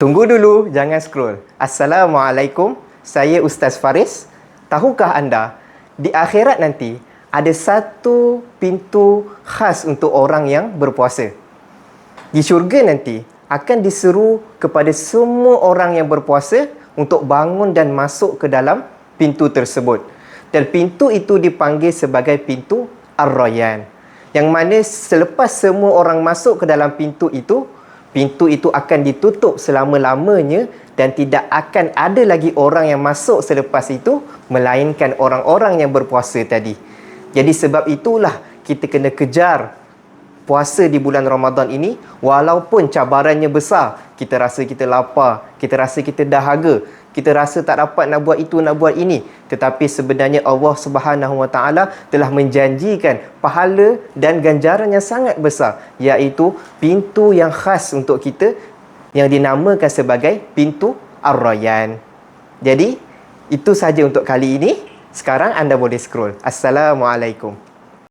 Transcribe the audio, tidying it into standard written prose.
Tunggu dulu, jangan scroll. Assalamualaikum, saya Ustaz Faris. Tahukah anda, di akhirat nanti ada satu pintu khas untuk orang yang berpuasa. Di syurga nanti akan diseru kepada semua orang yang berpuasa untuk bangun dan masuk ke dalam pintu tersebut. Dan pintu itu dipanggil sebagai pintu Ar-Rayyan. Yang mana selepas semua orang masuk ke dalam pintu itu akan ditutup selama-lamanya dan tidak akan ada lagi orang yang masuk selepas itu melainkan orang-orang yang berpuasa tadi. Jadi sebab itulah kita kena kejar puasa di bulan Ramadan ini, walaupun cabarannya besar. Kita rasa kita lapar, kita rasa kita dahaga, kita rasa tak dapat nak buat itu, nak buat ini. Tetapi sebenarnya Allah Subhanahu Wa Taala telah menjanjikan pahala dan ganjaran yang sangat besar, iaitu pintu yang khas untuk kita yang dinamakan sebagai pintu Ar-Rayyan. Jadi, itu saja untuk kali ini. Sekarang anda boleh scroll. Assalamualaikum.